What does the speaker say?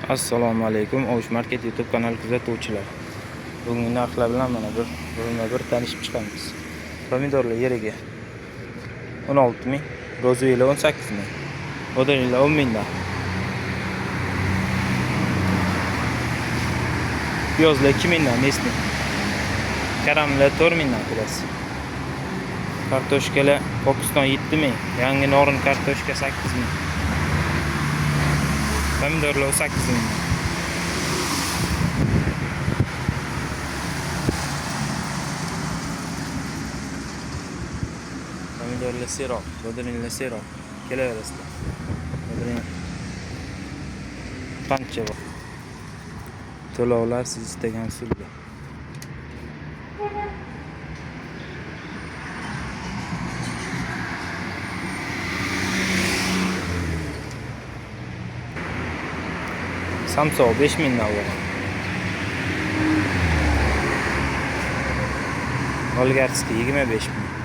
Assalomu alaykum. Ovush Market YouTube kanali kuzatuvchilar. Bugungi narxlar bilan mana bir tanishib chiqamiz. Pomidorlar yeriga 16 ming, rozvoylar 18 ming, odamlar 10 mingdan. Piyozlar 2 mingdan mesni. Karamlar 4 mingdan kirasi. Kartoshkalar Pokiston 7 ming, yangi norin kartoshka 8 ming. Pomidorlar 8 ming. Pomidorlar seroq, bodringlar seroq. Kelaverasizlar. Bodring qancha bor? To'lovlar siz istagan usulda. Samso 5 mingdan bor. Olgarskiy 25 ming.